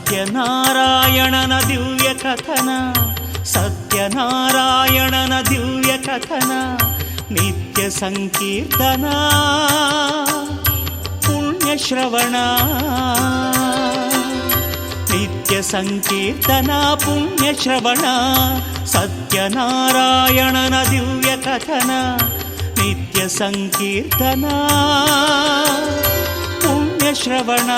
ಸತ್ಯನಾರಾಯಣನ ದಿವ್ಯ ಕಥನ, ಸತ್ಯನಾರಾಯಣನ ದಿವ್ಯ ಕಥನ, ನಿತ್ಯ ಸಂಕೀರ್ತನ ಪುಣ್ಯ ಶ್ರವಣ, ನಿತ್ಯ ಸಂಕೀರ್ತನ ಪುಣ್ಯ ಶ್ರವಣ, ಸತ್ಯನಾರಾಯಣನ ದಿವ್ಯ ಕಥನ, ನಿತ್ಯ ಸಂಕೀರ್ತನ ಪುಣ್ಯ ಶ್ರವಣ.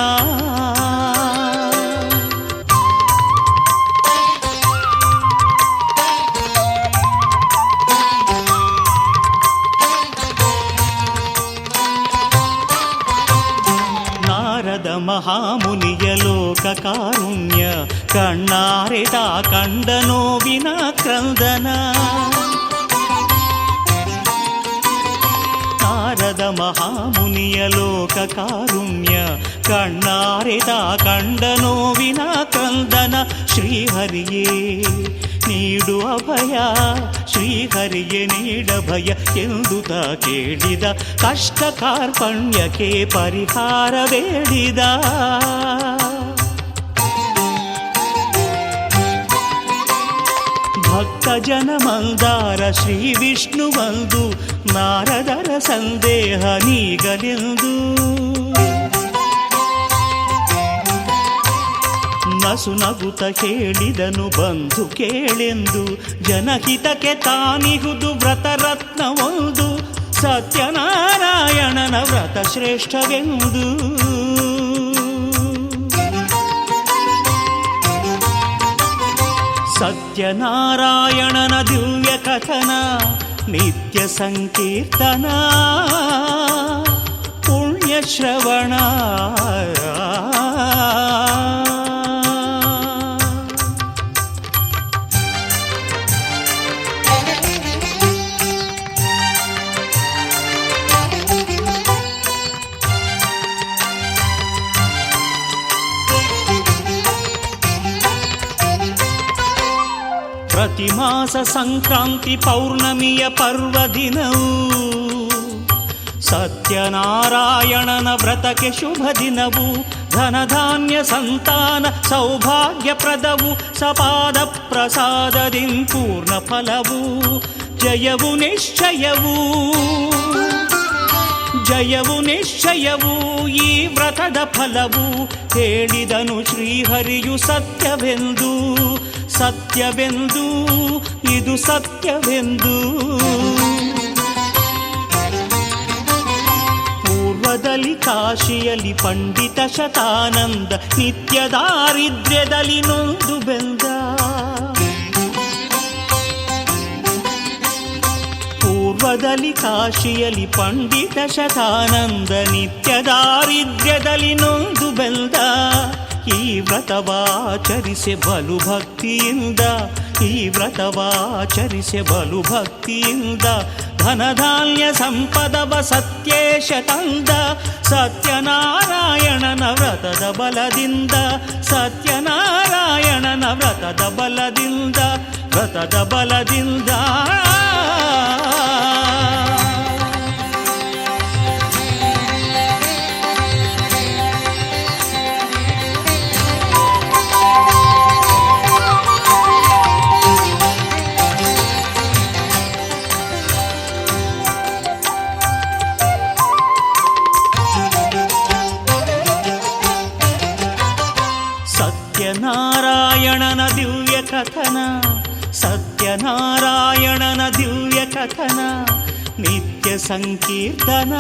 ನಾರದ ಮಹಾಮುನಿಯ ಲೋಕ ಕಾರುಣ್ಯ, ಕಣ್ಣಾರೆದ ಕಂಡ ನೋವಿನ ಕ್ರಂದನ. ನಾರದ ಮಹಾಮುನಿಯ ಲೋಕ ಕಾರುಣ್ಯ, ಕಣ್ಣಾರೆದ ಕಂಡ ನೋವಿನ ಕ್ರಂದನ. ಶ್ರೀಹರಿಯೇ ನೀಡು ಅಭಯ, ಶ್ರೀಹರಿಗೆ ನೀಡಭಯ ಎಂದು ತಾ ಕೇಳಿದ, ಕಷ್ಟ ಕಾರ್ಪಣ್ಯಕ್ಕೆ ಪರಿಹಾರ ಬೇಡಿದ. ಭಕ್ತ ಜನ ಮಂದಾರ ಶ್ರೀ ವಿಷ್ಣು ಬಂದು, ನಾರದರ ಸಂದೇಹ ನೀಗಲೆಂದು. ನಸು ನಗುತ ಹೇಳಿದನು ಬಂಧು ಕೇಳೆಂದು, ಜನಹಿತಕ್ಕೆ ತಾನಿಹುದು ವ್ರತರತ್ನ ಒಂದು, ಸತ್ಯನಾರಾಯಣನ ವ್ರತ ಶ್ರೇಷ್ಠವೆಂದು. ಸತ್ಯನಾರಾಯಣನ ದಿವ್ಯ ಕಥನ, ನಿತ್ಯ ಸಂಕೀರ್ತನ ಪುಣ್ಯ ಶ್ರವಣ. ಪ್ರತಿ ಮಾಸ ಸಂಕ್ರಾಂತಿ ಪೌರ್ಣಮಿಯ ಪರ್ವದಿನವು, ಸತ್ಯನಾರಾಯಣನ ವ್ರತಕ್ಕೆ ಶುಭ ದಿನವು. ಧನಧಾನ್ಯ ಸಂತಾನ ಸೌಭಾಗ್ಯಪ್ರದವು, ಸಪಾದ ಪ್ರಸಾದದಿಂ ಪೂರ್ಣ ಫಲವು. ಜಯವು ನಿಶ್ಚಯವು, ಜಯವು ನಿಶ್ಚಯವು ಈ ವ್ರತದ ಫಲವು. ಹೇಳಿದನು ಶ್ರೀಹರಿಯು ಸತ್ಯವೆಂದು, ಸತ್ಯವೆಂದು ಇದು ಸತ್ಯವೆಂದು. ಪೂರ್ವದಲ್ಲಿ ಕಾಶಿಯಲ್ಲಿ ಪಂಡಿತ ಶತಾನಂದ, ನಿತ್ಯ ದಾರಿದ್ರ್ಯದಲ್ಲಿ ನೊಂದು ಬೆಂದ. ಪೂರ್ವದಲ್ಲಿ ಕಾಶಿಯಲ್ಲಿ ಪಂಡಿತ ಶತಾನಂದ, ನಿತ್ಯ ದಾರಿದ್ರ್ಯದಲ್ಲಿ ನೊಂದು ಬೆಂದ. ಈ ವ್ರತವಾಚರಿಸೆ ಬಲು ಭಕ್ತಿಯಿಂದ, ಈ ವ್ರತವಾಚರಿಸೆ ಬಲು ಭಕ್ತಿಯಿಂದ. ಧನಧಾನ್ಯ ಸಂಪದವ ಸತ್ಯೇಶ ತಂದ, ಸತ್ಯನಾರಾಯಣನ ವ್ರತದ ಬಲದಿಂದ, ಸತ್ಯನಾರಾಯಣನ ವ್ರತದ ಬಲದಿಂದ, ವ್ರತದ ಬಲದಿಂದ. ಸತ್ಯನಾರಾಯಣನ ದಿವ್ಯ ಕಥನ, ಸತ್ಯನಾರಾಯಣನ ದಿವ್ಯ ಕಥನ, ನಿತ್ಯ ಸಂಕೀರ್ತನ.